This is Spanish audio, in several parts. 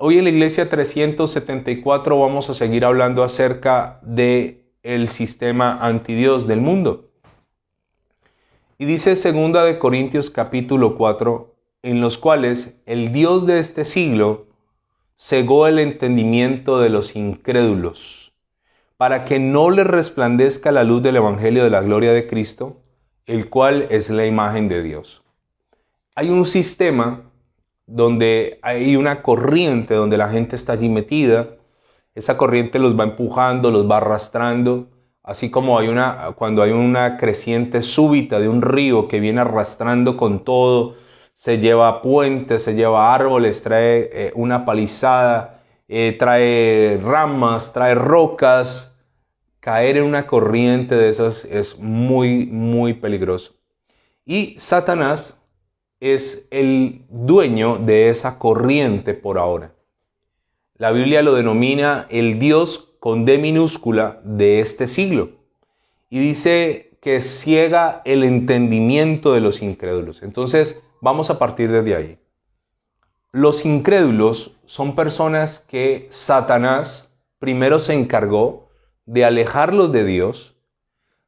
Hoy en la Iglesia 374 vamos a seguir hablando acerca del sistema antidios del mundo. Y dice 2 Corintios capítulo 4, en los cuales el Dios de este siglo cegó el entendimiento de los incrédulos, para que no les resplandezca la luz del Evangelio de la gloria de Cristo, el cual es la imagen de Dios. Hay un sistema donde hay una corriente donde la gente está allí metida. Esa corriente los va empujando, los va arrastrando, así como cuando hay una creciente súbita de un río que viene arrastrando con todo, se lleva puentes, se lleva árboles, trae una palizada, trae ramas, trae rocas. Caer en una corriente de esas es muy, muy peligroso. Y Satanás es el dueño de esa corriente por ahora. La Biblia lo denomina el Dios con D minúscula de este siglo. Y dice que ciega el entendimiento de los incrédulos. Entonces, vamos a partir desde ahí. Los incrédulos son personas que Satanás primero se encargó de alejarlos de Dios,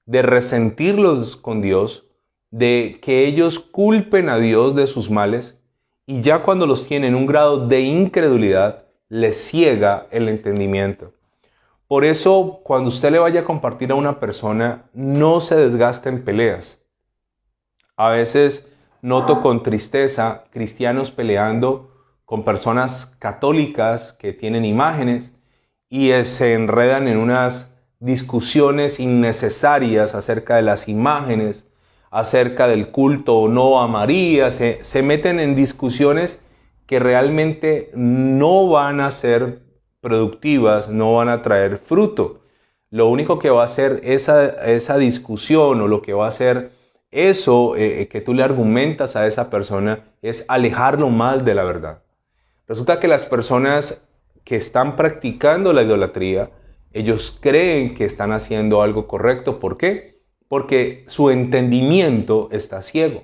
de resentirlos con Dios, de que ellos culpen a Dios de sus males, y ya cuando los tiene en un grado de incredulidad, les ciega el entendimiento. Por eso, cuando usted le vaya a compartir a una persona, no se desgaste en peleas. A veces noto con tristeza cristianos peleando con personas católicas que tienen imágenes y se enredan en unas discusiones innecesarias acerca de las imágenes, acerca del culto o no a María. Se meten en discusiones que realmente no van a ser productivas, no van a traer fruto. Lo único que va a hacer esa discusión, o lo que va a hacer eso que tú le argumentas a esa persona, es alejarlo más de la verdad. Resulta que las personas que están practicando la idolatría, ellos creen que están haciendo algo correcto. ¿Por qué? Porque su entendimiento está ciego.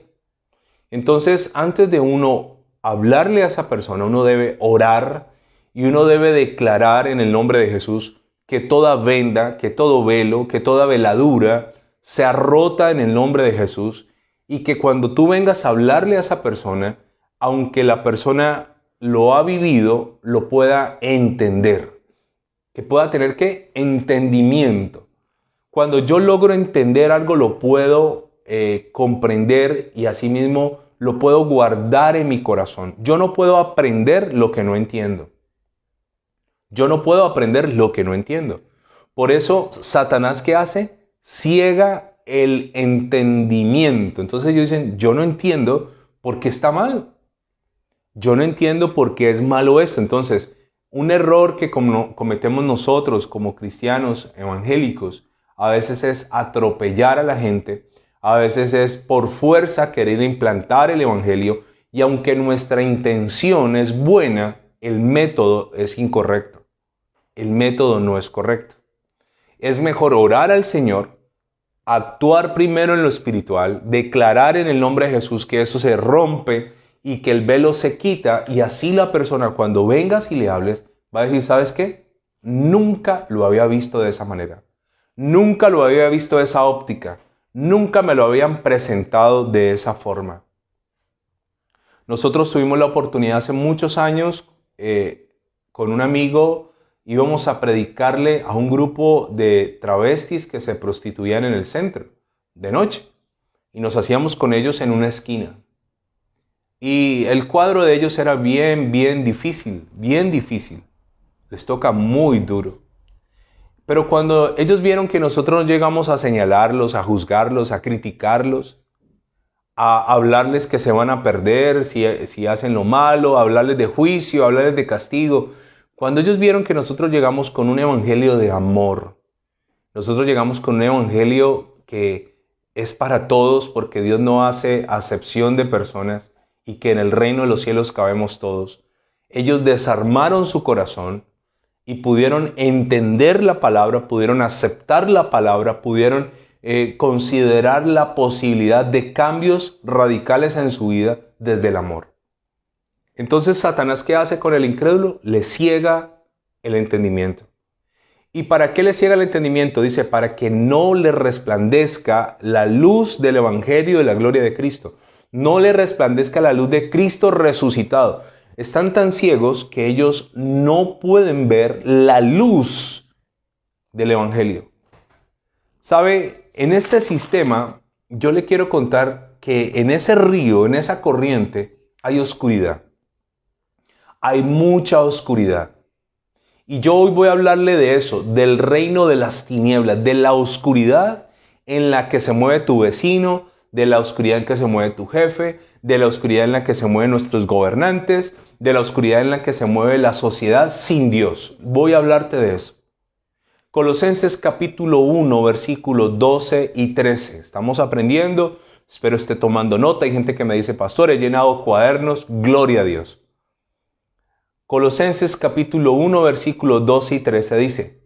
Entonces, antes de uno hablarle a esa persona, uno debe orar y uno debe declarar en el nombre de Jesús que toda venda, que todo velo, que toda veladura sea rota en el nombre de Jesús, y que cuando tú vengas a hablarle a esa persona, aunque la persona lo ha vivido, lo pueda entender, que pueda tener ¿qué? Entendimiento. Cuando yo logro entender algo, lo puedo comprender, y asimismo lo puedo guardar en mi corazón. Yo no puedo aprender lo que no entiendo. Yo no puedo aprender lo que no entiendo. Por eso, Satanás, ¿qué hace? Ciega el entendimiento. Entonces ellos dicen, yo no entiendo por qué está mal. Yo no entiendo por qué es malo eso. Entonces, un error que cometemos nosotros como cristianos evangélicos a veces es atropellar a la gente, a veces es por fuerza querer implantar el evangelio, y aunque nuestra intención es buena, el método es incorrecto. El método no es correcto. Es mejor orar al Señor, actuar primero en lo espiritual, declarar en el nombre de Jesús que eso se rompe y que el velo se quita, y así la persona, cuando vengas y le hables, va a decir, ¿sabes qué? Nunca lo había visto de esa manera. Nunca lo había visto de esa óptica. Nunca me lo habían presentado de esa forma. Nosotros tuvimos la oportunidad hace muchos años, con un amigo, íbamos a predicarle a un grupo de travestis que se prostituían en el centro de noche. Y nos hacíamos con ellos en una esquina. Y el cuadro de ellos era bien difícil, bien difícil. Les toca muy duro. Pero cuando ellos vieron que nosotros no llegamos a señalarlos, a juzgarlos, a criticarlos, a hablarles que se van a perder si hacen lo malo, a hablarles de juicio, a hablarles de castigo, cuando ellos vieron que nosotros llegamos con un evangelio de amor, nosotros llegamos con un evangelio que es para todos, porque Dios no hace acepción de personas, y que en el reino de los cielos cabemos todos, ellos desarmaron su corazón y pudieron entender la palabra, pudieron aceptar la palabra, pudieron considerar la posibilidad de cambios radicales en su vida desde el amor. Entonces, Satanás, ¿qué hace con el incrédulo? Le ciega el entendimiento. ¿Y para qué le ciega el entendimiento? Dice, para que no le resplandezca la luz del Evangelio de la gloria de Cristo. No le resplandezca la luz de Cristo resucitado. Están tan ciegos que ellos no pueden ver la luz del Evangelio. ¿Sabe? En este sistema, yo le quiero contar que en ese río, en esa corriente, hay oscuridad. Hay mucha oscuridad. Y yo hoy voy a hablarle de eso, del reino de las tinieblas, de la oscuridad en la que se mueve tu vecino, de la oscuridad en que se mueve tu jefe, de la oscuridad en la que se mueven nuestros gobernantes, de la oscuridad en la que se mueve la sociedad sin Dios. Voy a hablarte de eso. Colosenses capítulo 1, versículos 12 y 13. Estamos aprendiendo, espero esté tomando nota. Hay gente que me dice, pastor, he llenado cuadernos, gloria a Dios. Colosenses capítulo 1, versículos 12 y 13 dice,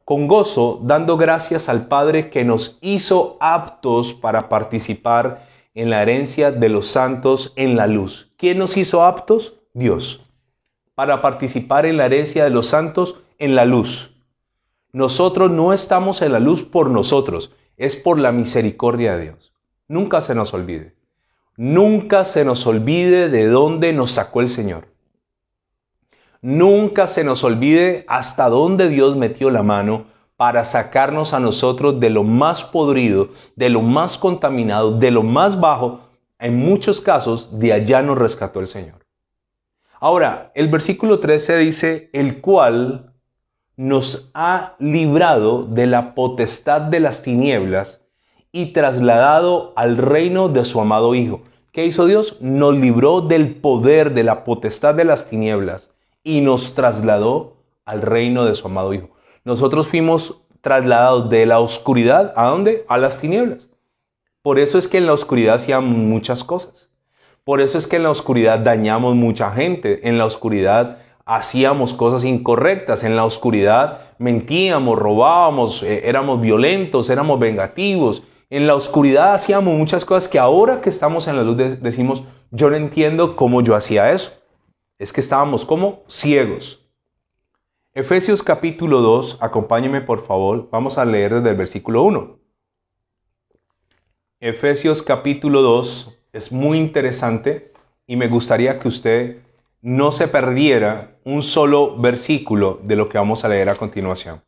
con gozo, dando gracias al Padre que nos hizo aptos para participar en la herencia de los santos en la luz. ¿Quién nos hizo aptos? Dios. Para participar en la herencia de los santos en la luz. Nosotros no estamos en la luz por nosotros, es por la misericordia de Dios. Nunca se nos olvide. Nunca se nos olvide de dónde nos sacó el Señor. Nunca se nos olvide hasta dónde Dios metió la mano para sacarnos a nosotros de lo más podrido, de lo más contaminado, de lo más bajo. En muchos casos, de allá nos rescató el Señor. Ahora, el versículo 13 dice, el cual nos ha librado de la potestad de las tinieblas y trasladado al reino de su amado Hijo. ¿Qué hizo Dios? Nos libró del poder de la potestad de las tinieblas y nos trasladó al reino de su amado Hijo. Nosotros fuimos trasladados de la oscuridad, ¿a dónde? A las tinieblas. Por eso es que en la oscuridad hacíamos muchas cosas. Por eso es que en la oscuridad dañamos mucha gente. En la oscuridad hacíamos cosas incorrectas. En la oscuridad mentíamos, robábamos, éramos violentos, éramos vengativos. En la oscuridad hacíamos muchas cosas que ahora que estamos en la luz decimos, yo no entiendo cómo yo hacía eso. Es que estábamos como ciegos. Efesios capítulo 2, acompáñeme por favor, vamos a leer desde el versículo 1. Efesios capítulo 2 es muy interesante y me gustaría que usted no se perdiera un solo versículo de lo que vamos a leer a continuación.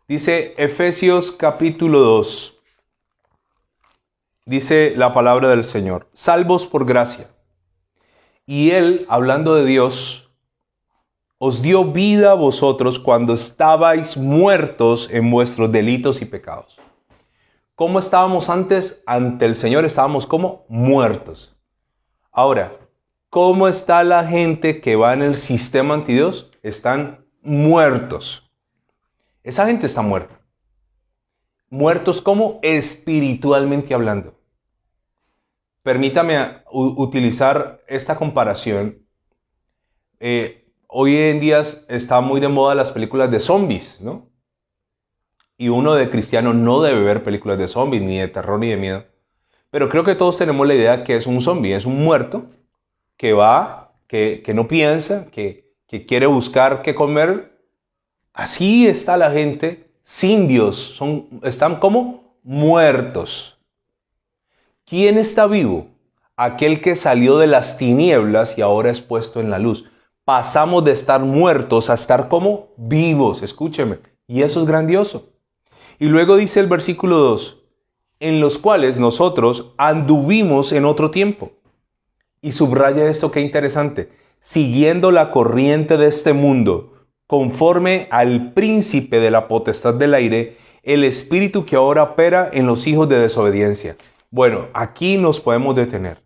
Dice Efesios capítulo 2, dice la palabra del Señor, salvos por gracia. Y Él, hablando de Dios, os dio vida a vosotros cuando estabais muertos en vuestros delitos y pecados. ¿Cómo estábamos antes ante el Señor? Estábamos como muertos. Ahora, ¿cómo está la gente que va en el sistema antidios? Están muertos. Esa gente está muerta. Muertos como espiritualmente hablando. Permítame utilizar esta comparación. Hoy en día está muy de moda las películas de zombies, ¿no? Y uno de cristiano no debe ver películas de zombies, ni de terror, ni de miedo. Pero creo que todos tenemos la idea que es un zombie, es un muerto que va, que no piensa, que quiere buscar qué comer. Así está la gente sin Dios, están como muertos. ¿Quién está vivo? Aquel que salió de las tinieblas y ahora es puesto en la luz. Pasamos de estar muertos a estar como vivos, escúcheme, y eso es grandioso. Y luego dice el versículo 2, en los cuales nosotros anduvimos en otro tiempo. Y subraya esto, qué interesante, siguiendo la corriente de este mundo, conforme al príncipe de la potestad del aire, el espíritu que ahora opera en los hijos de desobediencia. Bueno, aquí nos podemos detener.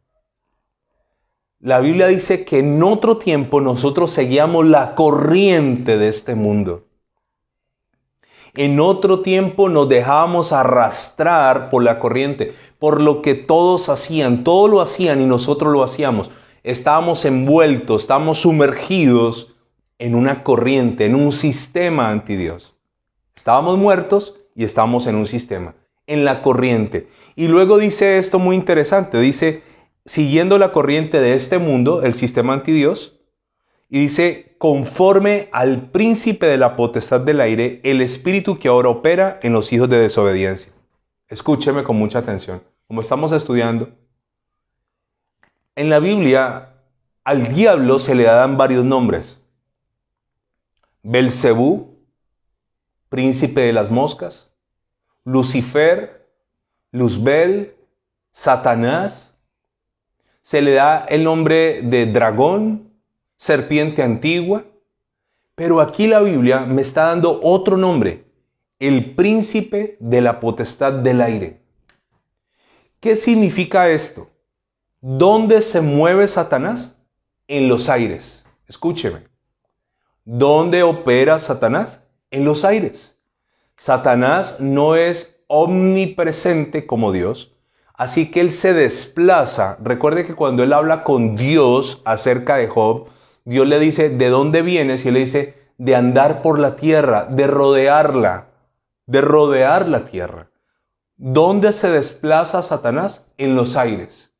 La Biblia dice que en otro tiempo nosotros seguíamos la corriente de este mundo. En otro tiempo nos dejábamos arrastrar por la corriente, por lo que todos hacían, todo lo hacían y nosotros lo hacíamos. Estábamos envueltos, estábamos sumergidos en una corriente, en un sistema antidios. Estábamos muertos y estábamos en un sistema. en la corriente. Y luego dice esto muy interesante, dice, siguiendo la corriente de este mundo, el sistema antidios, y dice, conforme al príncipe de la potestad del aire, el espíritu que ahora opera en los hijos de desobediencia. Escúcheme con mucha atención, como estamos estudiando. En la Biblia, al diablo se le dan varios nombres. Belcebú, príncipe de las moscas, Lucifer, Luzbel, Satanás. Se le da el nombre de dragón, serpiente antigua. Pero aquí la Biblia me está dando otro nombre, el príncipe de la potestad del aire. ¿Qué significa esto? ¿Dónde se mueve Satanás? En los aires. Escúcheme. ¿Dónde opera Satanás? En los aires. Satanás no es omnipresente como Dios, así que él se desplaza. Recuerde que cuando él habla con Dios acerca de Job, Dios le dice, ¿de dónde vienes? Y él le dice, de andar por la tierra, de rodear la tierra. ¿Dónde se desplaza Satanás? En los aires.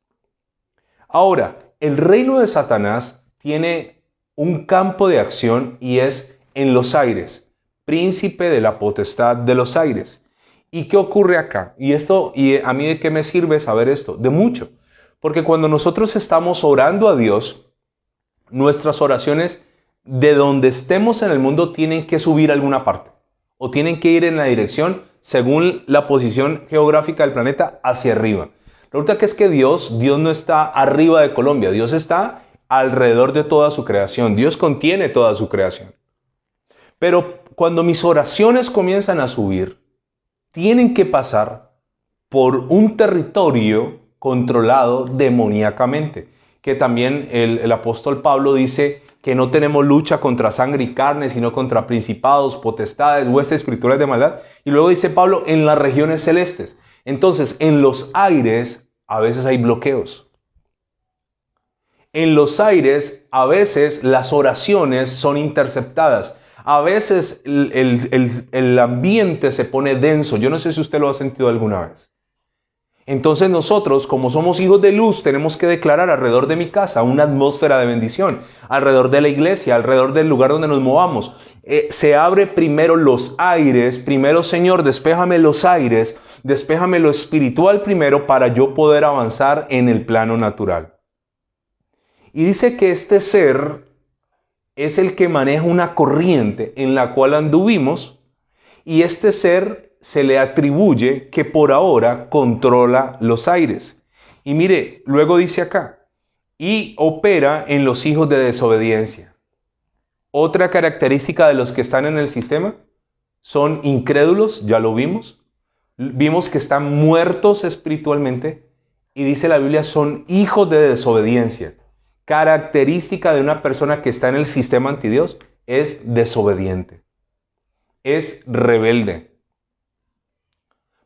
Ahora, el reino de Satanás tiene un campo de acción y es en los aires, príncipe de la potestad de los aires. ¿Y qué ocurre acá? Y a mí de qué me sirve saber esto? De mucho. Porque cuando nosotros estamos orando a Dios, nuestras oraciones de donde estemos en el mundo tienen que subir a alguna parte o tienen que ir en la dirección según la posición geográfica del planeta hacia arriba. Resulta que es que Dios no está arriba de Colombia, Dios está alrededor de toda su creación, Dios contiene toda su creación. Pero cuando mis oraciones comienzan a subir, tienen que pasar por un territorio controlado demoníacamente, que también el apóstol Pablo dice que no tenemos lucha contra sangre y carne, sino contra principados, potestades, huestes espirituales de maldad. Y luego dice Pablo, en las regiones celestes. Entonces, en los aires a veces hay bloqueos. En los aires a veces las oraciones son interceptadas. A veces el ambiente se pone denso. Yo no sé si usted lo ha sentido alguna vez. Entonces nosotros, como somos hijos de luz, tenemos que declarar alrededor de mi casa una atmósfera de bendición, alrededor de la iglesia, alrededor del lugar donde nos movamos. Se abre primero los aires, primero Señor, despéjame los aires, despéjame lo espiritual primero para yo poder avanzar en el plano natural. Y dice que este ser es el que maneja una corriente en la cual anduvimos y este ser se le atribuye que por ahora controla los aires. Y mire, luego dice acá, y opera en los hijos de desobediencia. Otra característica de los que están en el sistema son incrédulos, ya lo vimos. Vimos que están muertos espiritualmente y dice la Biblia son hijos de desobediencia. Característica de una persona que está en el sistema antidios es desobediente, es rebelde.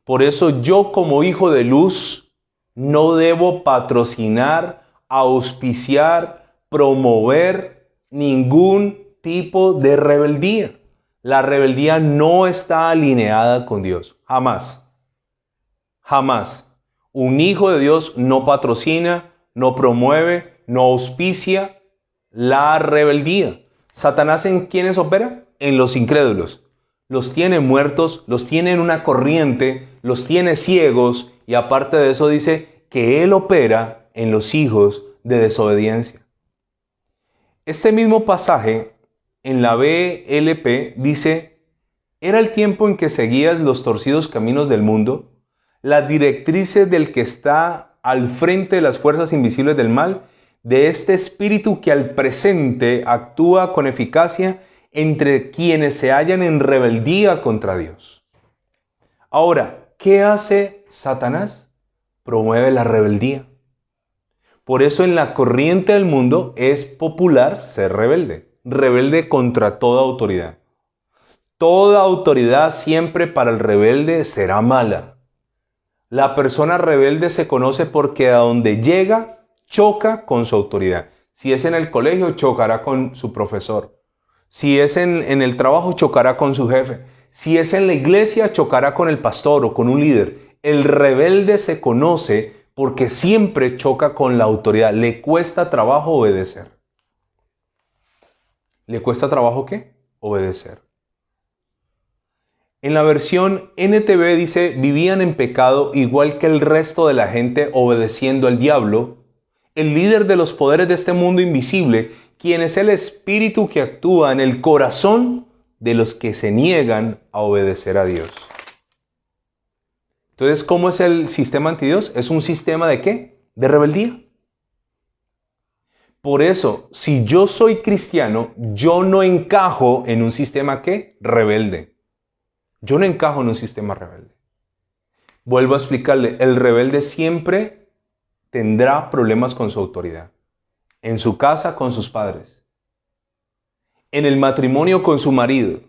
Por eso yo como hijo de luz no debo patrocinar, auspiciar, promover ningún tipo de rebeldía. La rebeldía no está alineada con Dios, jamás. Jamás. Un hijo de Dios no patrocina, no promueve, no auspicia la rebeldía. ¿Satanás en quiénes opera? En los incrédulos. Los tiene muertos, los tiene en una corriente, los tiene ciegos y aparte de eso dice que Él opera en los hijos de desobediencia. Este mismo pasaje en la BLP dice, era el tiempo en que seguías los torcidos caminos del mundo, las directrices del que está al frente de las fuerzas invisibles del mal, de este espíritu que al presente actúa con eficacia entre quienes se hallan en rebeldía contra Dios. Ahora, ¿qué hace Satanás? Promueve la rebeldía. Por eso en la corriente del mundo es popular ser rebelde. Rebelde contra toda autoridad. Toda autoridad siempre para el rebelde será mala. La persona rebelde se conoce porque a donde llega choca con su autoridad. Si es en el colegio, chocará con su profesor. Si es en el trabajo, chocará con su jefe. Si es en la iglesia, chocará con el pastor o con un líder. El rebelde se conoce porque siempre choca con la autoridad. Le cuesta trabajo obedecer. ¿Le cuesta trabajo qué? Obedecer. En la versión NTV dice, vivían en pecado igual que el resto de la gente obedeciendo al diablo, el líder de los poderes de este mundo invisible, quien es el espíritu que actúa en el corazón de los que se niegan a obedecer a Dios. Entonces, ¿cómo es el sistema antidios? Es un sistema ¿de qué? De rebeldía. Por eso, si yo soy cristiano, yo no encajo en un sistema ¿qué? Rebelde. Yo no encajo en un sistema rebelde. Vuelvo a explicarle, el rebelde siempre tendrá problemas con su autoridad. En su casa con sus padres. En el matrimonio con su marido.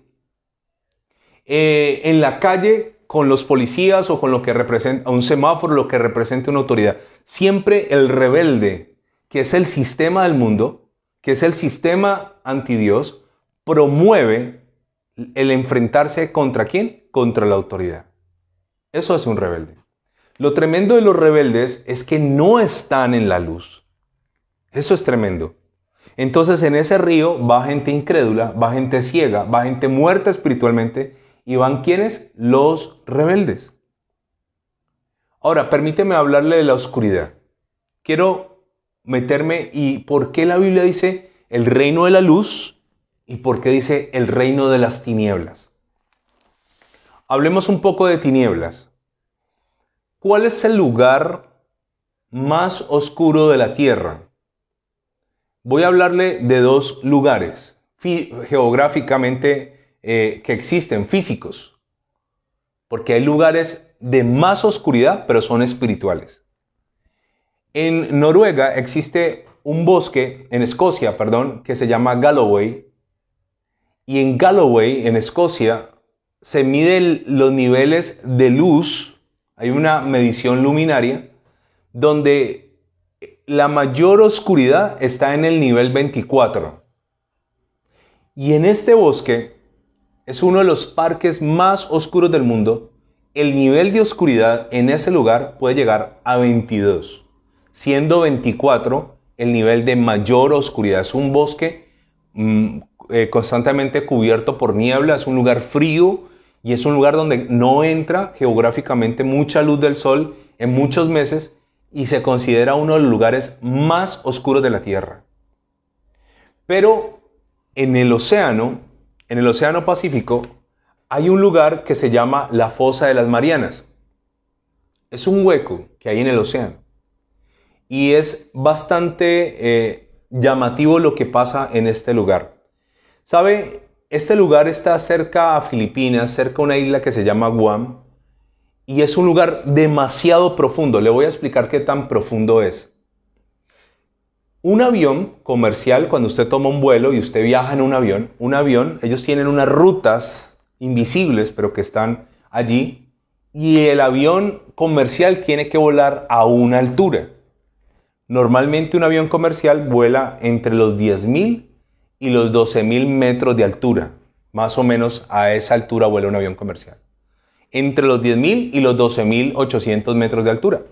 En la calle con los policías o con lo que representa un semáforo, lo que representa una autoridad. Siempre el rebelde, que es el sistema del mundo, que es el sistema antidios, promueve el enfrentarse ¿contra quién? Contra la autoridad. Eso es un rebelde. Lo tremendo de los rebeldes es que no están en la luz. Eso es tremendo. Entonces en ese río va gente incrédula, va gente ciega, va gente muerta espiritualmente y van ¿quiénes? Los rebeldes. Ahora, permíteme hablarle de la oscuridad. Quiero meterme y ¿por qué la Biblia dice el reino de la luz? ¿Y por qué dice el reino de las tinieblas? Hablemos un poco de tinieblas. ¿Cuál es el lugar más oscuro de la tierra? Voy a hablarle de dos lugares geográficamente que existen, físicos. Porque hay lugares de más oscuridad, pero son espirituales. En Noruega existe un bosque, en Escocia, perdón, que se llama Galloway. Y en Galloway, en Escocia, se miden los niveles de luz. Hay una medición luminaria donde la mayor oscuridad está en el nivel 24. Y en este bosque es uno de los parques más oscuros del mundo. El nivel de oscuridad en ese lugar puede llegar a 22, siendo 24 el nivel de mayor oscuridad. Es un bosque constantemente cubierto por niebla, es un lugar frío y es un lugar donde no entra geográficamente mucha luz del sol en muchos meses y se considera uno de los lugares más oscuros de la Tierra. Pero en el océano Pacífico, hay un lugar que se llama la Fosa de las Marianas. Es un hueco que hay en el océano. Y es bastante llamativo lo que pasa en este lugar. ¿Sabe? Este lugar está cerca a Filipinas, cerca a una isla que se llama Guam. Y es un lugar demasiado profundo. Le voy a explicar qué tan profundo es. Un avión comercial, cuando usted toma un vuelo y usted viaja en un avión, ellos tienen unas rutas invisibles, pero que están allí. Y el avión comercial tiene que volar a una altura. Normalmente un avión comercial vuela entre los 10.000 y los 12.000 metros de altura. Más o menos a esa altura vuela un avión comercial. Entre los 10.000 y los 12.800 metros de altura.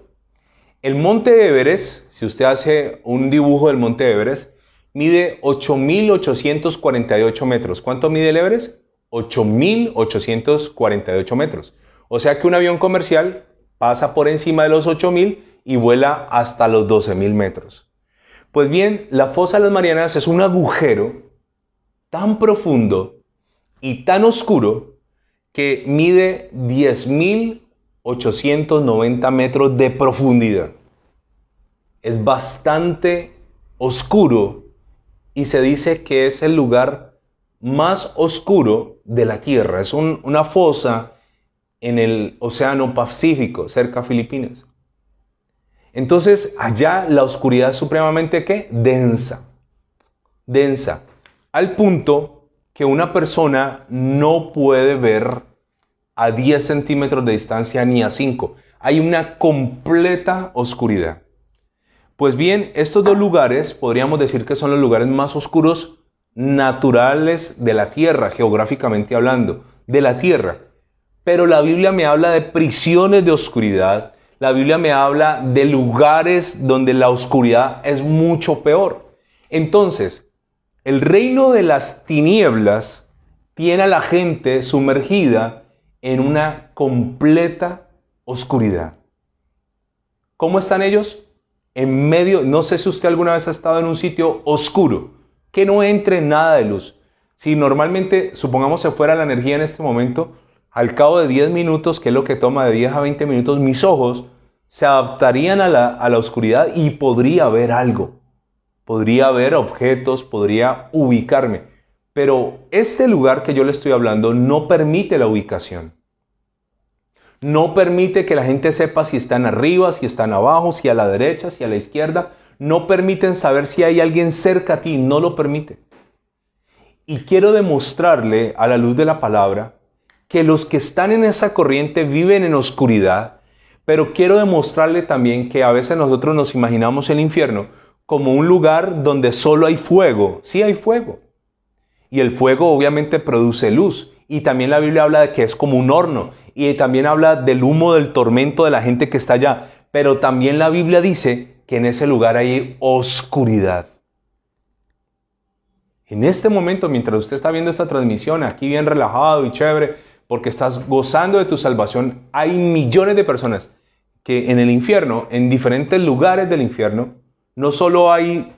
El monte Everest, si usted hace un dibujo del monte Everest, mide 8.848 metros. ¿Cuánto mide el Everest? 8.848 metros. O sea que un avión comercial pasa por encima de los 8.000 y vuela hasta los 12.000 metros. Pues bien, la Fosa de las Marianas es un agujero tan profundo y tan oscuro que mide 10.890 metros de profundidad. Es bastante oscuro y se dice que es el lugar más oscuro de la Tierra. Es una fosa en el Océano Pacífico, cerca a Filipinas. Entonces, allá la oscuridad es supremamente ¿qué? Densa. Densa. Al punto que una persona no puede ver a 10 centímetros de distancia ni a 5. Hay una completa oscuridad. Pues bien, estos dos lugares podríamos decir que son los lugares más oscuros naturales de la Tierra, geográficamente hablando, de la Tierra. Pero la Biblia me habla de prisiones de oscuridad. La Biblia me habla de lugares donde la oscuridad es mucho peor. Entonces, el reino de las tinieblas tiene a la gente sumergida en una completa oscuridad. ¿Cómo están ellos? En medio, no sé si usted alguna vez ha estado en un sitio oscuro, que no entre nada de luz. Si normalmente, supongamos se fuera la energía en este momento, al cabo de 10 minutos, que es lo que toma de 10 a 20 minutos, mis ojos se adaptarían a la oscuridad y podría ver algo. Podría ver objetos, podría ubicarme. Pero este lugar que yo le estoy hablando no permite la ubicación. No permite que la gente sepa si están arriba, si están abajo, si a la derecha, si a la izquierda. No permiten saber si hay alguien cerca a ti. No lo permite. Y quiero demostrarle a la luz de la palabra que los que están en esa corriente viven en oscuridad, pero quiero demostrarle también que a veces nosotros nos imaginamos el infierno como un lugar donde solo hay fuego. Sí hay fuego. Y el fuego obviamente produce luz. Y también la Biblia habla de que es como un horno. Y también habla del humo del tormento de la gente que está allá. Pero también la Biblia dice que en ese lugar hay oscuridad. En este momento, mientras usted está viendo esta transmisión, aquí bien relajado y chévere, porque estás gozando de tu salvación, hay millones de personas que en el infierno, en diferentes lugares del infierno, no solo hay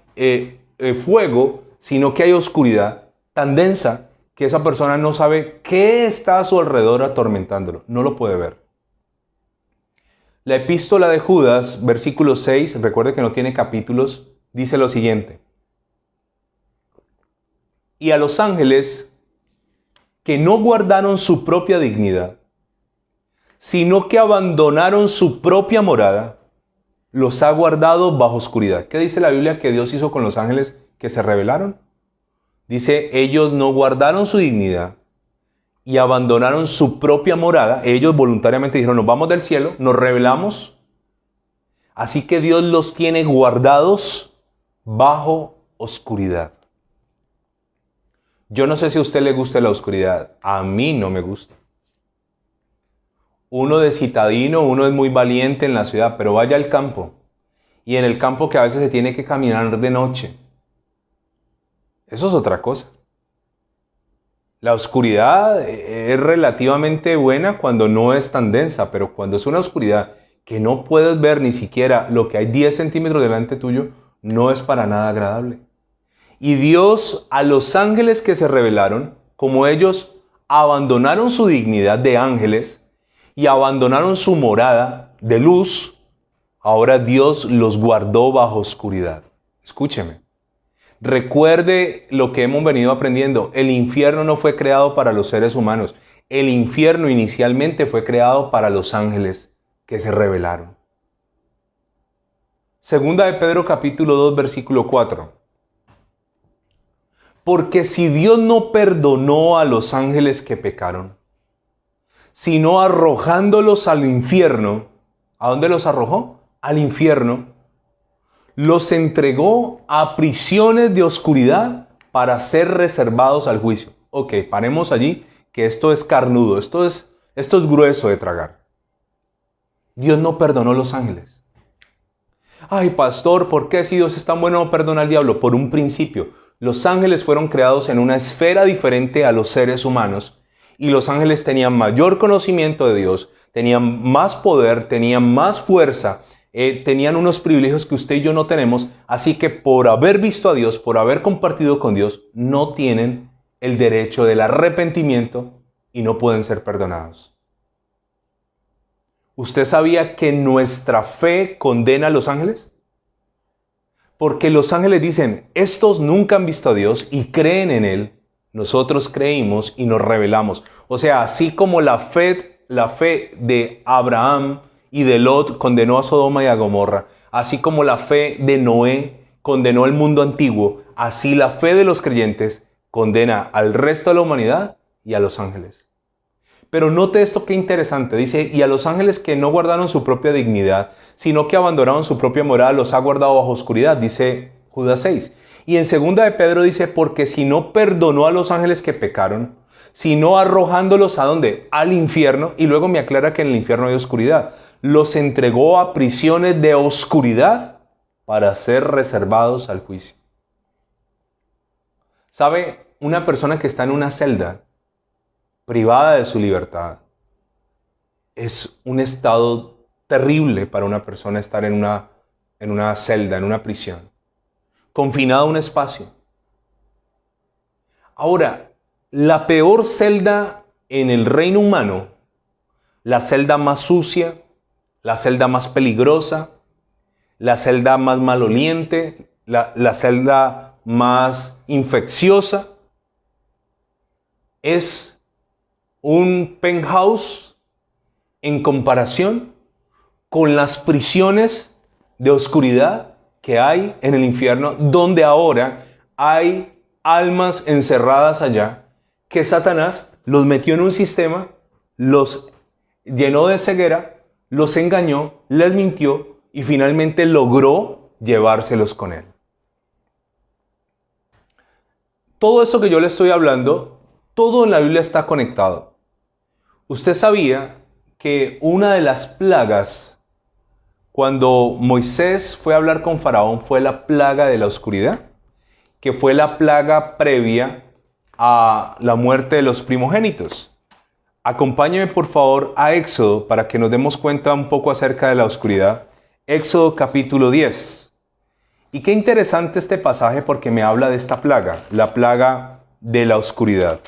fuego, sino que hay oscuridad tan densa que esa persona no sabe qué está a su alrededor atormentándolo, no lo puede ver. La epístola de Judas, versículo 6, recuerde que no tiene capítulos, dice lo siguiente: y a los ángeles que no guardaron su propia dignidad, sino que abandonaron su propia morada, los ha guardado bajo oscuridad. ¿Qué dice la Biblia que Dios hizo con los ángeles que se rebelaron? Dice, ellos no guardaron su dignidad y abandonaron su propia morada. Ellos voluntariamente dijeron, nos vamos del cielo, nos rebelamos. Así que Dios los tiene guardados bajo oscuridad. Yo no sé si a usted le gusta la oscuridad. A mí no me gusta. Uno de citadino, uno es muy valiente en la ciudad, pero vaya al campo. Y en el campo que a veces se tiene que caminar de noche. Eso es otra cosa. La oscuridad es relativamente buena cuando no es tan densa, pero cuando es una oscuridad que no puedes ver ni siquiera lo que hay 10 centímetros delante tuyo, no es para nada agradable. Y Dios a los ángeles que se rebelaron, como ellos abandonaron su dignidad de ángeles y abandonaron su morada de luz, ahora Dios los guardó bajo oscuridad. Escúcheme. Recuerde lo que hemos venido aprendiendo. El infierno no fue creado para los seres humanos. El infierno inicialmente fue creado para los ángeles que se rebelaron. Segunda de Pedro capítulo 2 versículo 4. Porque si Dios no perdonó a los ángeles que pecaron, sino arrojándolos al infierno, ¿a dónde los arrojó? Al infierno. Los entregó a prisiones de oscuridad para ser reservados al juicio. Ok, paremos allí, que esto es carnudo, esto es grueso de tragar. Dios no perdonó a los ángeles. Ay, pastor, ¿por qué si Dios es tan bueno no perdona al diablo? Por un principio. Los ángeles fueron creados en una esfera diferente a los seres humanos y los ángeles tenían mayor conocimiento de Dios, tenían más poder, tenían más fuerza, tenían unos privilegios que usted y yo no tenemos, así que por haber visto a Dios, por haber compartido con Dios, no tienen el derecho del arrepentimiento y no pueden ser perdonados. ¿Usted sabía que nuestra fe condena a los ángeles? Porque los ángeles dicen, estos nunca han visto a Dios y creen en Él. Nosotros creímos y nos rebelamos. O sea, así como la fe de Abraham y de Lot condenó a Sodoma y a Gomorra, así como la fe de Noé condenó el mundo antiguo, así la fe de los creyentes condena al resto de la humanidad y a los ángeles. Pero note esto qué interesante, dice, y a los ángeles que no guardaron su propia dignidad, sino que abandonaron su propia morada, los ha guardado bajo oscuridad, dice Judas 6. Y en segunda de Pedro dice, porque si no perdonó a los ángeles que pecaron, sino arrojándolos ¿a dónde? Al infierno. Y luego me aclara que en el infierno hay oscuridad. Los entregó a prisiones de oscuridad para ser reservados al juicio. ¿Sabe? Una persona que está en una celda, privada de su libertad, es un estado terrible para una persona estar en una celda, en una prisión, confinado a un espacio. Ahora, la peor celda en el reino humano, la celda más sucia, la celda más peligrosa, la celda más maloliente, la celda más infecciosa, es un penthouse en comparación con las prisiones de oscuridad que hay en el infierno, donde ahora hay almas encerradas allá, que Satanás los metió en un sistema, los llenó de ceguera, los engañó, les mintió y finalmente logró llevárselos con él. Todo eso que yo le estoy hablando, todo en la Biblia está conectado. ¿Usted sabía que una de las plagas cuando Moisés fue a hablar con Faraón fue la plaga de la oscuridad? Que fue la plaga previa a la muerte de los primogénitos. Acompáñeme por favor a Éxodo para que nos demos cuenta un poco acerca de la oscuridad. Éxodo capítulo 10. Y qué interesante este pasaje porque me habla de esta plaga, la plaga de la oscuridad.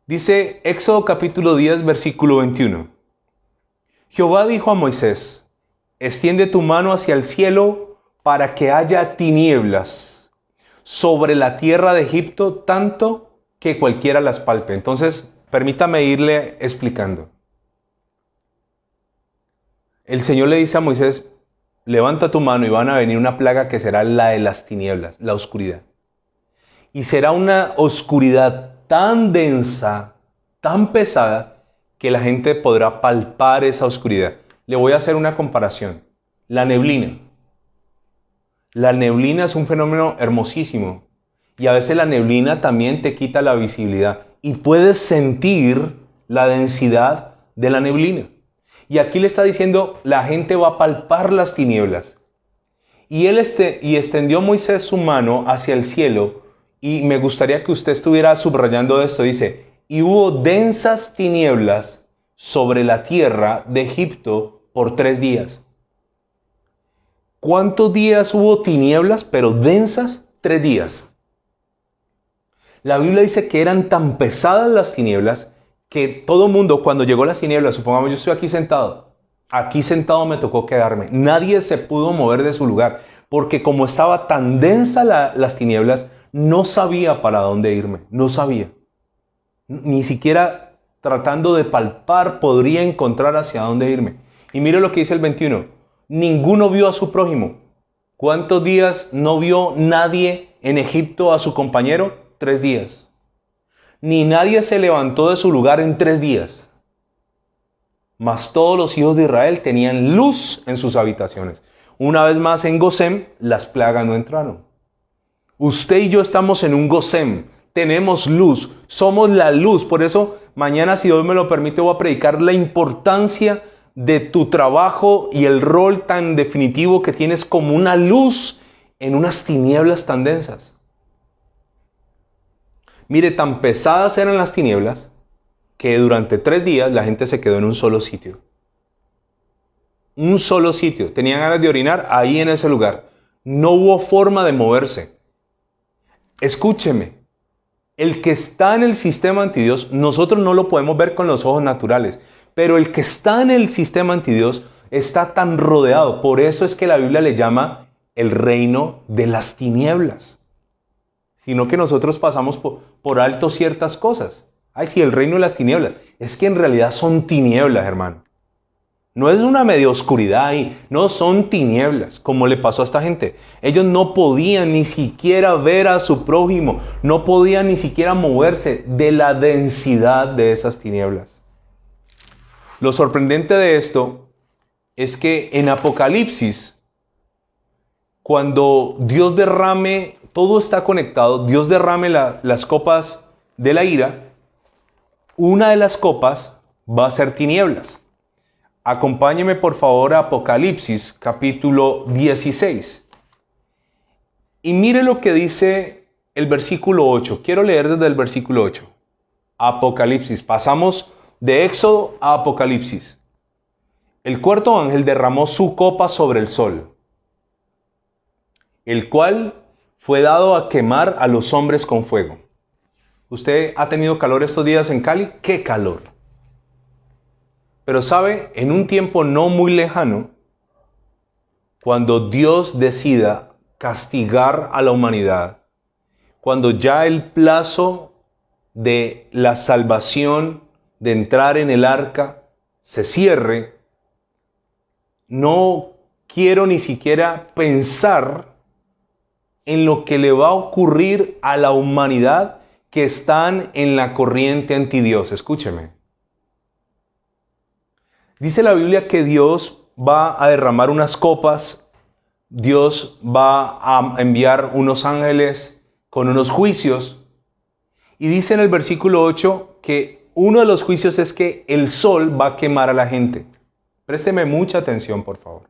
Dice Éxodo capítulo 10, versículo 21. Jehová dijo a Moisés, extiende tu mano hacia el cielo para que haya tinieblas sobre la tierra de Egipto, tanto que cualquiera las palpe. Entonces, permítame irle explicando. El Señor le dice a Moisés, levanta tu mano y van a venir una plaga que será la de las tinieblas, la oscuridad. Y será una oscuridad tan densa, tan pesada, que la gente podrá palpar esa oscuridad. Le voy a hacer una comparación. La neblina. La neblina es un fenómeno hermosísimo. Y a veces la neblina también te quita la visibilidad. Y puedes sentir la densidad de la neblina. Y aquí le está diciendo, la gente va a palpar las tinieblas. Y extendió Moisés su mano hacia el cielo. Y me gustaría que usted estuviera subrayando esto. Dice, y hubo densas tinieblas sobre la tierra de Egipto por 3 días. ¿Cuántos días hubo tinieblas, pero densas? 3 días. La Biblia dice que eran tan pesadas las tinieblas que todo mundo, cuando llegó las tinieblas, supongamos yo estoy aquí sentado me tocó quedarme. Nadie se pudo mover de su lugar, porque como estaba tan densa las tinieblas, no sabía para dónde irme, no sabía. Ni siquiera tratando de palpar podría encontrar hacia dónde irme. Y mire lo que dice el 21, ninguno vio a su prójimo. ¿Cuántos días no vio nadie en Egipto a su compañero? 3 días. Ni nadie se levantó de su lugar en 3 días. Mas todos los hijos de Israel tenían luz en sus habitaciones. Una vez más en Gosén, las plagas no entraron. Usted y yo estamos en un Gosén. Tenemos luz. Somos la luz. Por eso, mañana, si Dios me lo permite, voy a predicar la importancia de tu trabajo y el rol tan definitivo que tienes como una luz en unas tinieblas tan densas. Mire, tan pesadas eran las tinieblas que durante 3 días la gente se quedó en un solo sitio. Un solo sitio. Tenían ganas de orinar ahí en ese lugar. No hubo forma de moverse. Escúcheme. El que está en el sistema antidios, nosotros no lo podemos ver con los ojos naturales. Pero el que está en el sistema antidios está tan rodeado. Por eso es que la Biblia le llama el reino de las tinieblas. Sino que nosotros pasamos por alto ciertas cosas. Ay, sí, el reino de las tinieblas. Es que en realidad son tinieblas, hermano. No es una medio oscuridad ahí. No, son tinieblas, como le pasó a esta gente. Ellos no podían ni siquiera ver a su prójimo. No podían ni siquiera moverse de la densidad de esas tinieblas. Lo sorprendente de esto es que en Apocalipsis, cuando Dios derrame, todo está conectado, Dios derrame las copas de la ira, una de las copas va a ser tinieblas. Acompáñeme por favor a Apocalipsis capítulo 16. Y mire lo que dice el versículo 8. Quiero leer desde el versículo 8. Apocalipsis. Pasamos de Éxodo a Apocalipsis. El cuarto ángel derramó su copa sobre el sol, el cual fue dado a quemar a los hombres con fuego. ¿Usted ha tenido calor estos días en Cali? ¡Qué calor! Pero sabe, en un tiempo no muy lejano, cuando Dios decida castigar a la humanidad, cuando ya el plazo de la salvación, de entrar en el arca, se cierre, no quiero ni siquiera pensar en lo que le va a ocurrir a la humanidad que están en la corriente antidios. Escúcheme. Dice la Biblia que Dios va a derramar unas copas, Dios va a enviar unos ángeles con unos juicios. Y dice en el versículo 8 que uno de los juicios es que el sol va a quemar a la gente. Présteme mucha atención, por favor.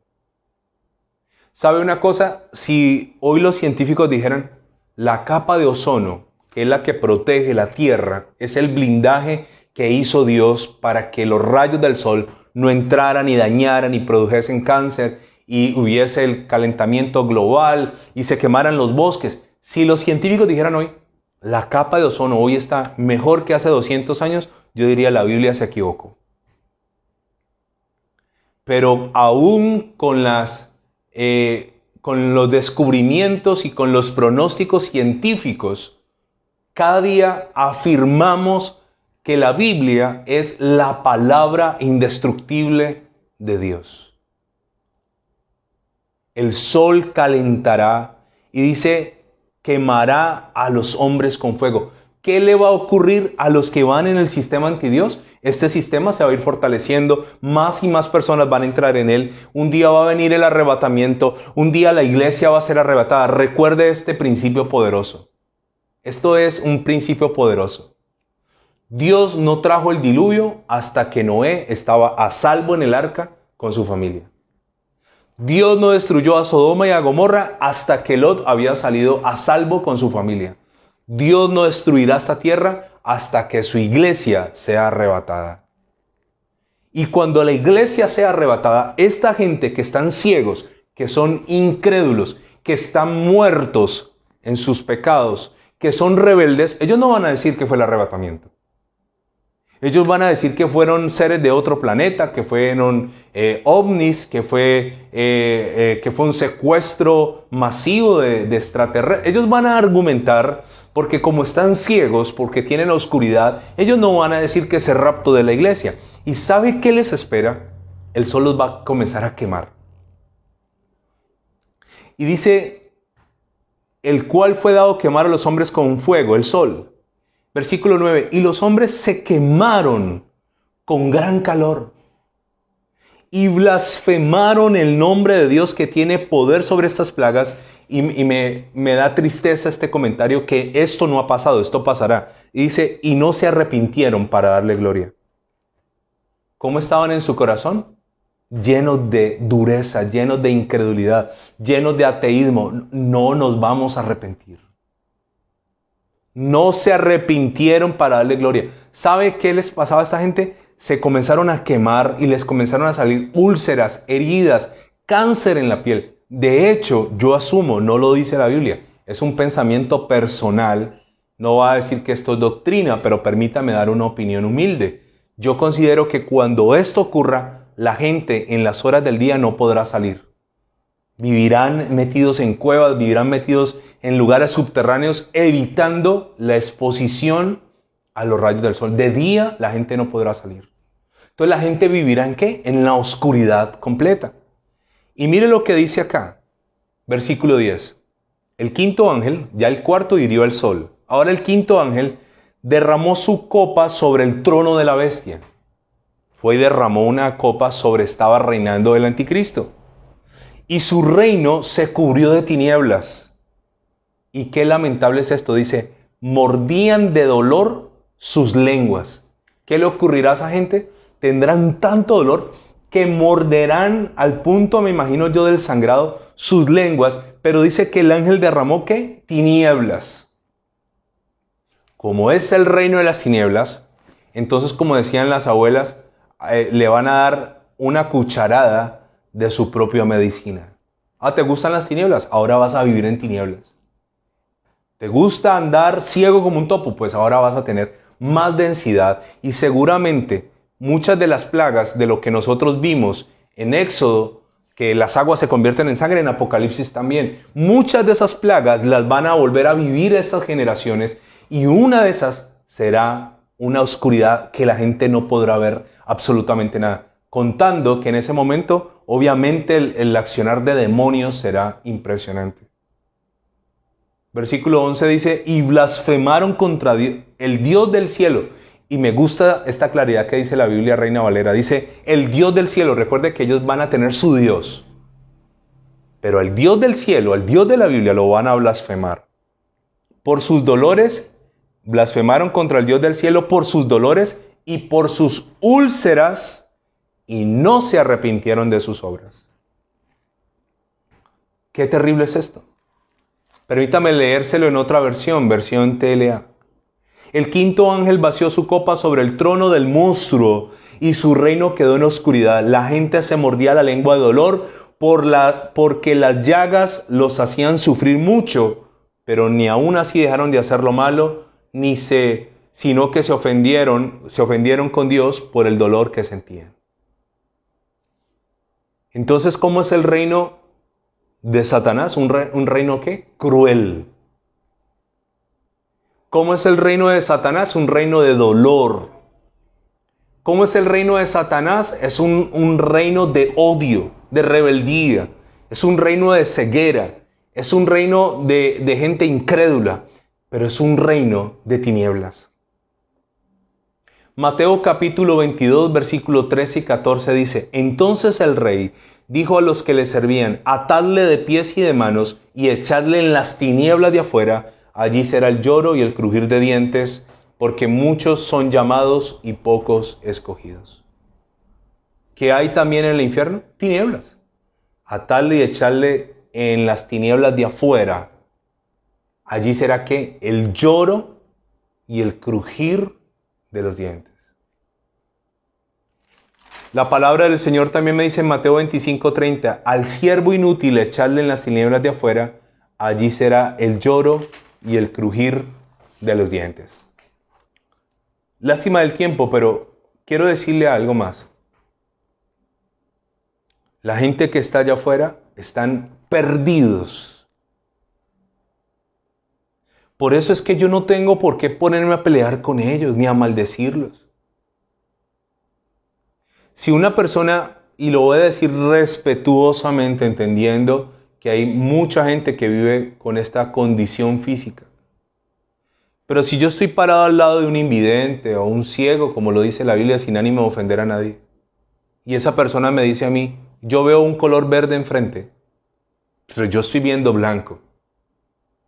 ¿Sabe una cosa? Si hoy los científicos dijeran, la capa de ozono, que es la que protege la Tierra, es el blindaje que hizo Dios para que los rayos del sol no entraran y dañaran y produjesen cáncer y hubiese el calentamiento global y se quemaran los bosques. Si los científicos dijeran hoy, la capa de ozono hoy está mejor que hace 200 años, yo diría la Biblia se equivocó. Pero aún con los descubrimientos y con los pronósticos científicos, cada día afirmamos que la Biblia es la palabra indestructible de Dios. El sol calentará y dice, quemará a los hombres con fuego. ¿Qué le va a ocurrir a los que van en el sistema antidios? Este sistema se va a ir fortaleciendo, más y más personas van a entrar en él. Un día va a venir el arrebatamiento, un día la iglesia va a ser arrebatada. Recuerde este principio poderoso. Esto es un principio poderoso. Dios no trajo el diluvio hasta que Noé estaba a salvo en el arca con su familia. Dios no destruyó a Sodoma y a Gomorra hasta que Lot había salido a salvo con su familia. Dios no destruirá esta tierra hasta que su iglesia sea arrebatada. Y cuando la iglesia sea arrebatada, esta gente que están ciegos, que son incrédulos, que están muertos en sus pecados, que son rebeldes, ellos no van a decir que fue el arrebatamiento. Ellos van a decir que fueron seres de otro planeta, que fueron ovnis, que fue un secuestro masivo de extraterrestres. Ellos van a argumentar, porque como están ciegos, porque tienen la oscuridad, ellos no van a decir que es el rapto de la iglesia. ¿Y sabe qué les espera? El sol los va a comenzar a quemar. Y dice, el cual fue dado quemar a los hombres con fuego, el sol. Versículo 9, y los hombres se quemaron con gran calor y blasfemaron el nombre de Dios que tiene poder sobre estas plagas. Y me da tristeza este comentario que esto no ha pasado, esto pasará. Y dice, y no se arrepintieron para darle gloria. ¿Cómo estaban en su corazón? Llenos de dureza, llenos de incredulidad, llenos de ateísmo. No nos vamos a arrepentir. No se arrepintieron para darle gloria. ¿Sabe qué les pasaba a esta gente? Se comenzaron a quemar y les comenzaron a salir úlceras, heridas, cáncer en la piel. De hecho, yo asumo, no lo dice la Biblia, es un pensamiento personal. No va a decir que esto es doctrina, pero permítame dar una opinión humilde. Yo considero que cuando esto ocurra, la gente en las horas del día no podrá salir. Vivirán metidos en cuevas, vivirán metidos en lugares subterráneos, evitando la exposición a los rayos del sol. De día la gente no podrá salir. Entonces la gente vivirá ¿en qué? En la oscuridad completa. Y mire lo que dice acá, versículo 10. El quinto ángel, ya el cuarto hirió al sol. Ahora el quinto ángel derramó su copa sobre el trono de la bestia. Fue y derramó una copa sobre estaba reinando el anticristo. Y su reino se cubrió de tinieblas. Y qué lamentable es esto, dice, mordían de dolor sus lenguas. ¿Qué le ocurrirá a esa gente? Tendrán tanto dolor que morderán al punto, me imagino yo, del sangrado sus lenguas, pero dice que el ángel derramó, ¿qué? Tinieblas. Como es el reino de las tinieblas, entonces, como decían las abuelas, le van a dar una cucharada de su propia medicina. Ah, ¿te gustan las tinieblas? Ahora vas a vivir en tinieblas. ¿Te gusta andar ciego como un topo? Pues ahora vas a tener más densidad y seguramente muchas de las plagas de lo que nosotros vimos en Éxodo, que las aguas se convierten en sangre, en Apocalipsis también, muchas de esas plagas las van a volver a vivir estas generaciones y una de esas será una oscuridad que la gente no podrá ver absolutamente nada, contando que en ese momento obviamente el accionar de demonios será impresionante. Versículo 11 dice, y blasfemaron contra el Dios del cielo. Y me gusta esta claridad que dice la Biblia Reina Valera. Dice, el Dios del cielo. Recuerde que ellos van a tener su Dios. Pero el Dios del cielo, el Dios de la Biblia, lo van a blasfemar. Por sus dolores, blasfemaron contra el Dios del cielo por sus dolores y por sus úlceras, y no se arrepintieron de sus obras. Qué terrible es esto. Permítame leérselo en otra versión, versión TLA. El quinto ángel vació su copa sobre el trono del monstruo y su reino quedó en oscuridad. La gente se mordía la lengua de dolor porque las llagas los hacían sufrir mucho, pero ni aún así dejaron de hacer lo malo, sino que se ofendieron con Dios por el dolor que sentían. Entonces, ¿cómo es el reino de Satanás? ¿Un reino qué? Cruel. ¿Cómo es el reino de Satanás? Un reino de dolor. ¿Cómo es el reino de Satanás? Es un reino de odio, de rebeldía. Es un reino de ceguera. Es un reino de gente incrédula. Pero es un reino de tinieblas. Mateo capítulo 22, versículo 13 y 14 dice, entonces el rey dijo a los que le servían, atadle de pies y de manos y echadle en las tinieblas de afuera, allí será el lloro y el crujir de dientes, porque muchos son llamados y pocos escogidos. ¿Qué hay también en el infierno? Tinieblas. Atadle y echarle en las tinieblas de afuera, allí será ¿qué? El lloro y el crujir de los dientes. La palabra del Señor también me dice en Mateo 25:30, al siervo inútil echarle en las tinieblas de afuera, allí será el lloro y el crujir de los dientes. Lástima del tiempo, pero quiero decirle algo más. La gente que está allá afuera están perdidos. Por eso es que yo no tengo por qué ponerme a pelear con ellos ni a maldecirlos. Si una persona, y lo voy a decir respetuosamente, entendiendo que hay mucha gente que vive con esta condición física, pero si yo estoy parado al lado de un invidente o un ciego, como lo dice la Biblia, sin ánimo de ofender a nadie, y esa persona me dice a mí, yo veo un color verde enfrente, pero yo estoy viendo blanco,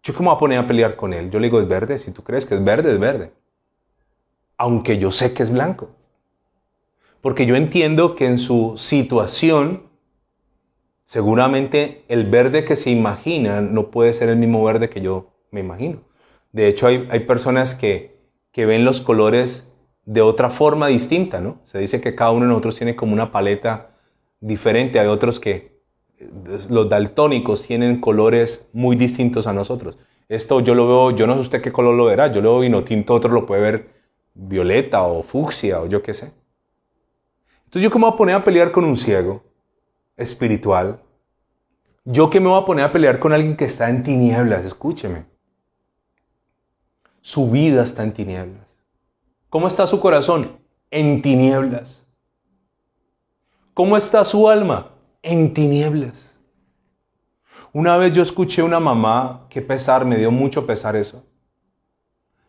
¿yo cómo voy a poner a pelear con él? Yo le digo, es verde, si tú crees que es verde, es verde, aunque yo sé que es blanco. Porque yo entiendo que en su situación, seguramente el verde que se imagina no puede ser el mismo verde que yo me imagino. De hecho, hay personas que ven los colores de otra forma distinta, ¿no? Se dice que cada uno de nosotros tiene como una paleta diferente. Hay otros que, los daltónicos, tienen colores muy distintos a nosotros. Esto yo lo veo, yo no sé usted qué color lo verá, yo lo veo vino tinto, otro lo puede ver violeta o fucsia o yo qué sé. Entonces, ¿yo qué me voy a poner a pelear con un ciego espiritual? ¿Yo qué me voy a poner a pelear con alguien que está en tinieblas? Escúcheme. Su vida está en tinieblas. ¿Cómo está su corazón? En tinieblas. ¿Cómo está su alma? En tinieblas. Una vez yo escuché a una mamá, qué pesar, me dio mucho pesar eso.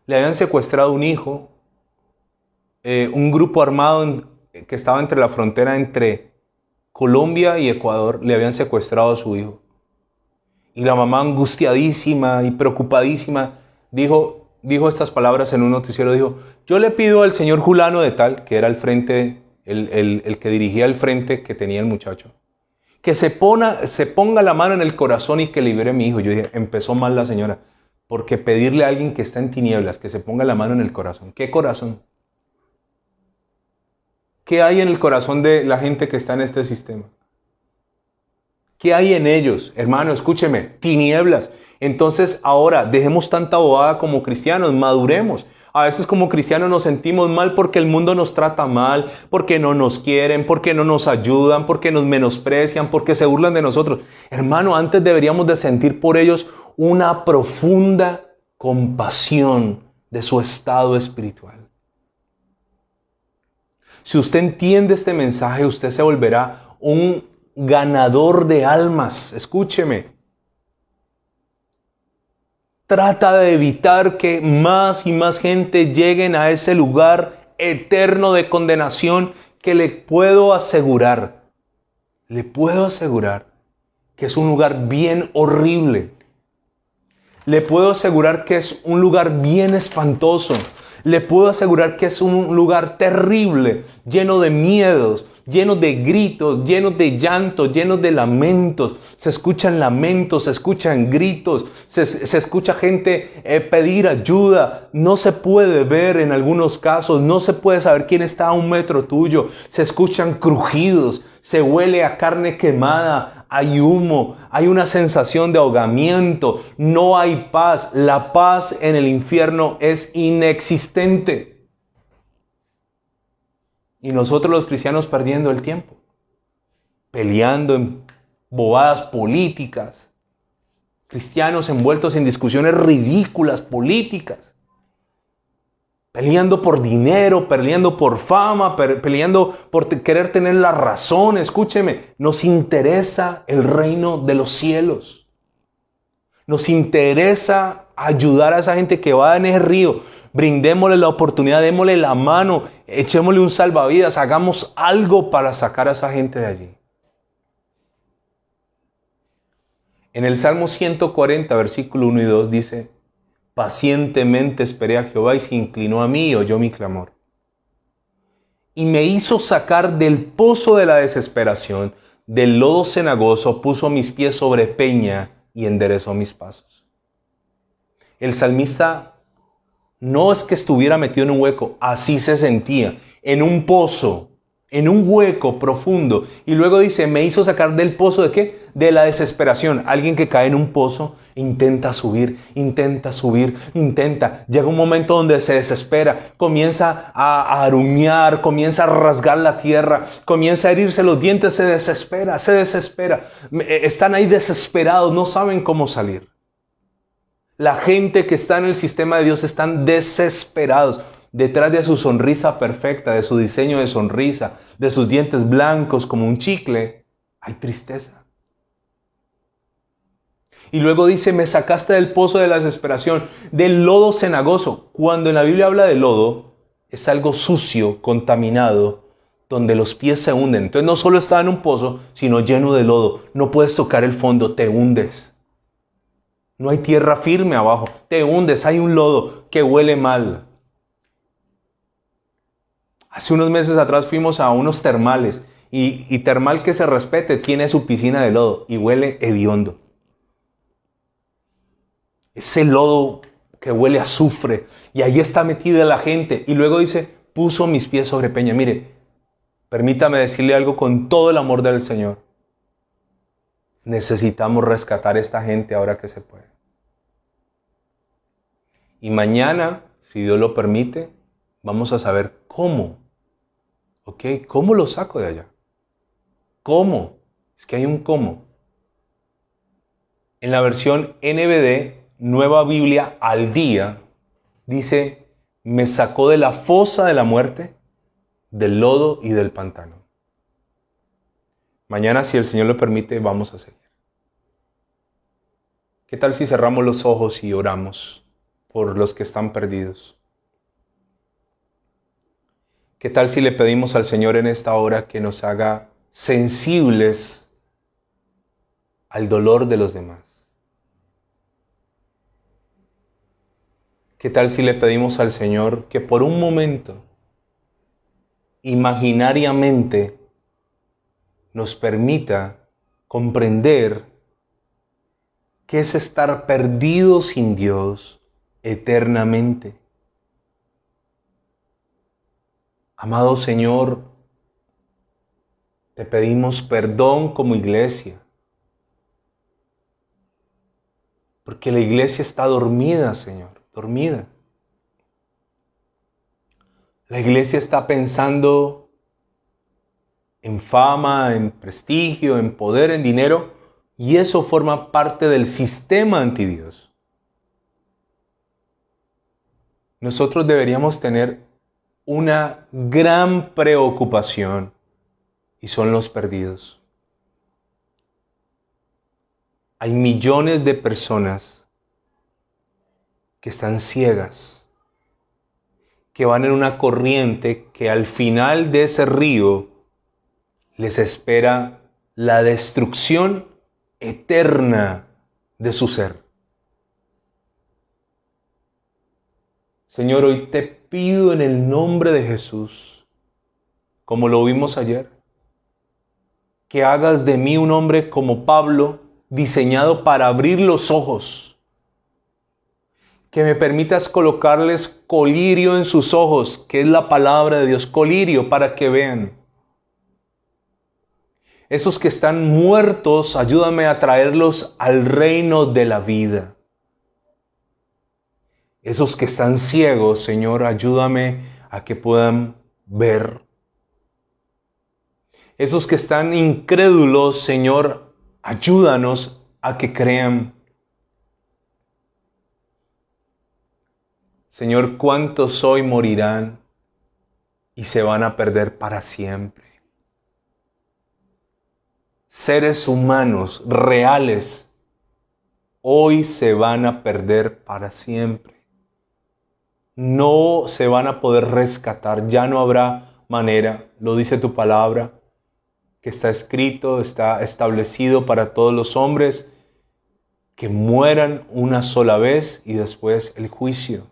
Le habían secuestrado un hijo, un grupo armado que estaba entre la frontera entre Colombia y Ecuador, le habían secuestrado a su hijo. Y la mamá, angustiadísima y preocupadísima, dijo, dijo estas palabras en un noticiero, dijo, yo le pido al señor Julano de tal, que era el frente, el que dirigía el frente que tenía el muchacho, que se ponga la mano en el corazón y que libere a mi hijo. Yo dije, empezó mal la señora, porque pedirle a alguien que está en tinieblas que se ponga la mano en el corazón. ¿Qué corazón? ¿Qué hay en el corazón de la gente que está en este sistema? ¿Qué hay en ellos? Hermano, escúcheme, tinieblas. Entonces ahora dejemos tanta bobada como cristianos, maduremos. A veces como cristianos nos sentimos mal porque el mundo nos trata mal, porque no nos quieren, porque no nos ayudan, porque nos menosprecian, porque se burlan de nosotros. Hermano, antes deberíamos de sentir por ellos una profunda compasión de su estado espiritual. Si usted entiende este mensaje, usted se volverá un ganador de almas. Escúcheme. Trata de evitar que más y más gente lleguen a ese lugar eterno de condenación que le puedo asegurar que es un lugar bien horrible. Le puedo asegurar que es un lugar bien espantoso. Le puedo asegurar que es un lugar terrible, lleno de miedos, lleno de gritos, lleno de llantos, lleno de lamentos. Se escuchan lamentos, se escuchan gritos, se escucha gente pedir ayuda. No se puede ver en algunos casos, no se puede saber quién está a 1 metro tuyo. Se escuchan crujidos, se huele a carne quemada, hay humo, hay una sensación de ahogamiento, no hay paz. La paz en el infierno es inexistente. Y nosotros los cristianos perdiendo el tiempo, peleando en bobadas políticas, cristianos envueltos en discusiones ridículas políticas, peleando por dinero, peleando por fama, peleando por querer tener la razón. Escúcheme, nos interesa el reino de los cielos. Nos interesa ayudar a esa gente que va en ese río. Brindémosle la oportunidad, démosle la mano, echémosle un salvavidas, hagamos algo para sacar a esa gente de allí. En el Salmo 140, versículo 1 y 2 dice, pacientemente esperé a Jehová y se inclinó a mí y oyó mi clamor. Y me hizo sacar del pozo de la desesperación, del lodo cenagoso, puso mis pies sobre peña y enderezó mis pasos. El salmista no es que estuviera metido en un hueco, así se sentía, en un pozo, en un hueco profundo. Y luego dice, me hizo sacar del pozo ¿de qué? De la desesperación. Alguien que cae en un pozo intenta subir. Llega un momento donde se desespera, comienza a aruñar, comienza a rasgar la tierra, comienza a herirse los dientes, se desespera. Están ahí desesperados, no saben cómo salir. La gente que está en el sistema de Dios están desesperados. Detrás de su sonrisa perfecta, de su diseño de sonrisa, de sus dientes blancos como un chicle, hay tristeza. Y luego dice, me sacaste del pozo de la desesperación, del lodo cenagoso. Cuando en la Biblia habla de lodo, es algo sucio, contaminado, donde los pies se hunden. Entonces no solo está en un pozo, sino lleno de lodo. No puedes tocar el fondo, te hundes. No hay tierra firme abajo, te hundes, hay un lodo que huele mal. Hace unos meses atrás fuimos a unos termales y termal que se respete tiene su piscina de lodo y huele hediondo. Ese lodo que huele a azufre y ahí está metida la gente. Y luego dice, puso mis pies sobre peña. Mire, permítame decirle algo con todo el amor del Señor. Necesitamos rescatar a esta gente ahora que se puede. Y mañana, si Dios lo permite, vamos a saber cómo. ¿Ok? ¿Cómo lo saco de allá? ¿Cómo? Es que hay un cómo. En la versión NBD, Nueva Biblia al Día, dice, me sacó de la fosa de la muerte, del lodo y del pantano. Mañana, si el Señor lo permite, vamos a seguir. ¿Qué tal si cerramos los ojos y oramos por los que están perdidos? ¿Qué tal si le pedimos al Señor en esta hora que nos haga sensibles al dolor de los demás? ¿Qué tal si le pedimos al Señor que por un momento, imaginariamente, nos permita comprender qué es estar perdido sin Dios eternamente? Amado Señor, te pedimos perdón como iglesia, porque la iglesia está dormida, Señor, dormida. La iglesia está pensando en fama, en prestigio, en poder, en dinero, y eso forma parte del sistema antidios. Nosotros deberíamos tener una gran preocupación, y son los perdidos. Hay millones de personas que están ciegas, que van en una corriente que al final de ese río les espera la destrucción eterna de su ser. Señor, hoy te pido en el nombre de Jesús, como lo vimos ayer, que hagas de mí un hombre como Pablo, diseñado para abrir los ojos. Que me permitas colocarles colirio en sus ojos, que es la palabra de Dios, colirio, para que vean. Esos que están muertos, ayúdame a traerlos al reino de la vida. Esos que están ciegos, Señor, ayúdame a que puedan ver. Esos que están incrédulos, Señor, ayúdanos a que crean. Señor, ¿cuántos hoy morirán y se van a perder para siempre? Seres humanos reales hoy se van a perder para siempre. No se van a poder rescatar, ya no habrá manera, lo dice tu palabra, que está escrito, está establecido para todos los hombres, que mueran una sola vez y después el juicio.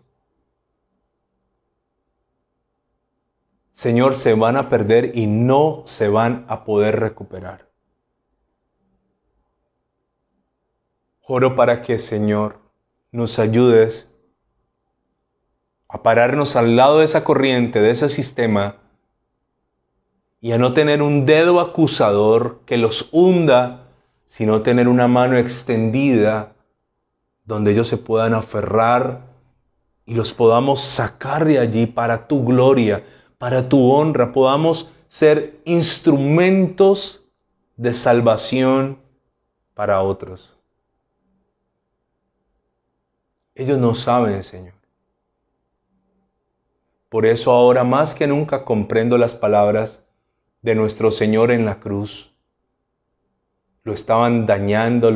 Señor, se van a perder y no se van a poder recuperar. Oro para que, Señor, nos ayudes a pararnos al lado de esa corriente, de ese sistema, y a no tener un dedo acusador que los hunda, sino tener una mano extendida donde ellos se puedan aferrar y los podamos sacar de allí para tu gloria, para tu honra, podamos ser instrumentos de salvación para otros. Ellos no saben, Señor. Por eso ahora más que nunca comprendo las palabras de nuestro Señor en la cruz. Lo estaban dañando,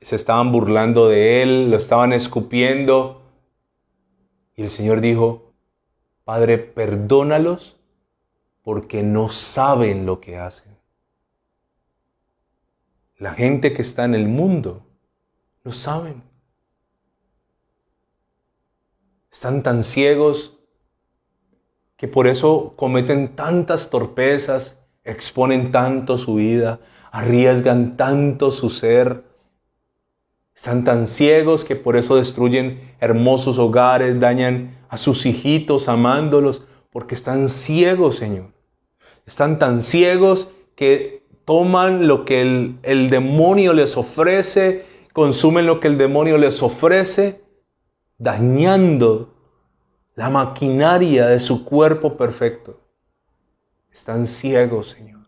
se estaban burlando de Él, lo estaban escupiendo. Y el Señor dijo, Padre, perdónalos porque no saben lo que hacen. La gente que está en el mundo no saben. Están tan ciegos que por eso cometen tantas torpezas, exponen tanto su vida, arriesgan tanto su ser. Están tan ciegos que por eso destruyen hermosos hogares, dañan a sus hijitos amándolos, porque están ciegos, Señor. Están tan ciegos que toman lo que el demonio les ofrece, consumen lo que el demonio les ofrece, dañando la maquinaria de su cuerpo perfecto. Están ciegos, Señor.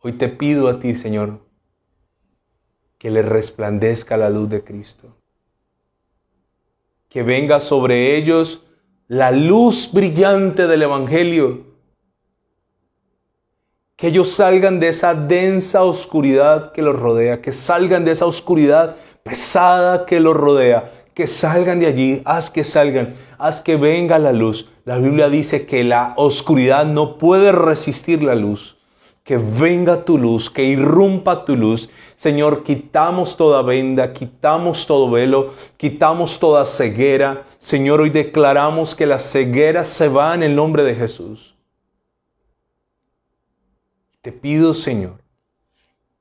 Hoy te pido a ti, Señor, que les resplandezca la luz de Cristo. Que venga sobre ellos la luz brillante del Evangelio. Que ellos salgan de esa densa oscuridad que los rodea, que salgan de esa oscuridad pesada que los rodea, que salgan de allí, haz que salgan, haz que venga la luz. La Biblia dice que la oscuridad no puede resistir la luz, que venga tu luz, que irrumpa tu luz. Señor, quitamos toda venda, quitamos todo velo, quitamos toda ceguera. Señor, hoy declaramos que la ceguera se va en el nombre de Jesús. Te pido, Señor,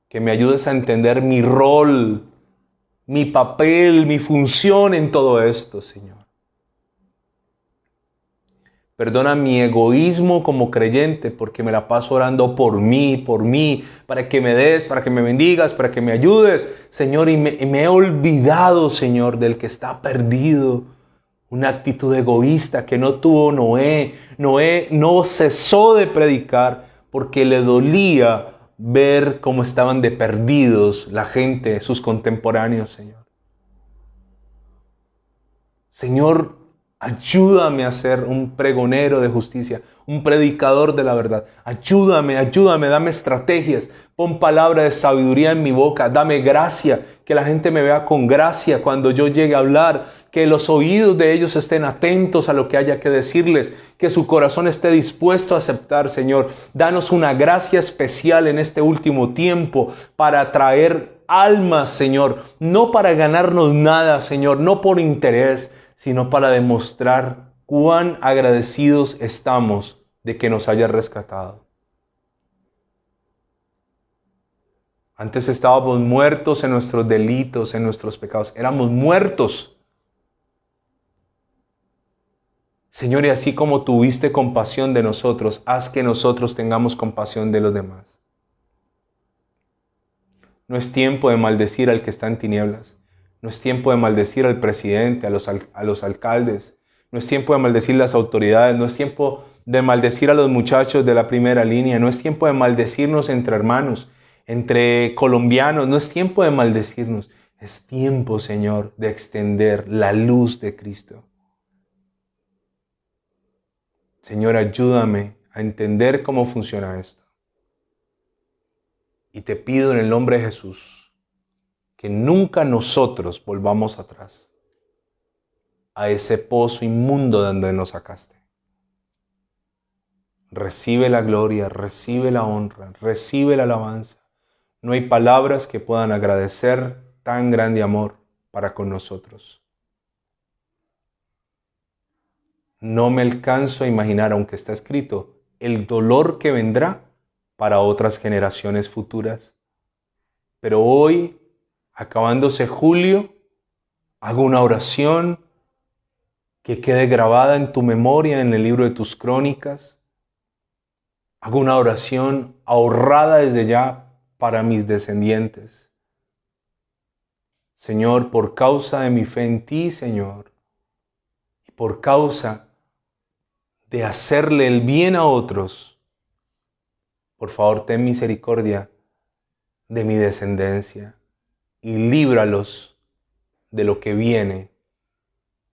que me ayudes a entender mi rol, mi papel, mi función en todo esto, Señor. Perdona mi egoísmo como creyente porque me la paso orando por mí, para que me des, para que me bendigas, para que me ayudes, Señor. Y me he olvidado, Señor, del que está perdido. Una actitud egoísta que no tuvo Noé. Noé no cesó de predicar porque le dolía ver cómo estaban de perdidos la gente, sus contemporáneos, Señor. Señor, ayúdame a ser un pregonero de justicia, un predicador de la verdad. Ayúdame, dame estrategias. Pon palabra de sabiduría en mi boca. Dame gracia, que la gente me vea con gracia cuando yo llegue a hablar. Que los oídos de ellos estén atentos a lo que haya que decirles. Que su corazón esté dispuesto a aceptar, Señor. Danos una gracia especial en este último tiempo para traer almas, Señor. No para ganarnos nada, Señor. No por interés, sino para demostrar cuán agradecidos estamos de que nos haya rescatado. Antes estábamos muertos en nuestros delitos, en nuestros pecados. Éramos muertos. Señor, y así como tuviste compasión de nosotros, haz que nosotros tengamos compasión de los demás. No es tiempo de maldecir al que está en tinieblas. No es tiempo de maldecir al presidente, a los alcaldes. No es tiempo de maldecir las autoridades. No es tiempo de maldecir a los muchachos de la primera línea. No es tiempo de maldecirnos entre hermanos, entre colombianos. No es tiempo de maldecirnos. Es tiempo, Señor, de extender la luz de Cristo. Señor, ayúdame a entender cómo funciona esto. Y te pido en el nombre de Jesús que nunca nosotros volvamos atrás a ese pozo inmundo de donde nos sacaste. Recibe la gloria, recibe la honra, recibe la alabanza. No hay palabras que puedan agradecer tan grande amor para con nosotros. No me alcanzo a imaginar, aunque está escrito, el dolor que vendrá para otras generaciones futuras. Pero hoy, acabándose julio, hago una oración que quede grabada en tu memoria, en el libro de tus crónicas. Hago una oración ahorrada desde ya para mis descendientes. Señor, por causa de mi fe en ti, Señor, y por causa de hacerle el bien a otros, por favor, ten misericordia de mi descendencia y líbralos de lo que viene,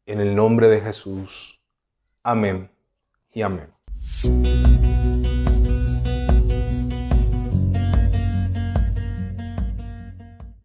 en el nombre de Jesús. Amén y amén.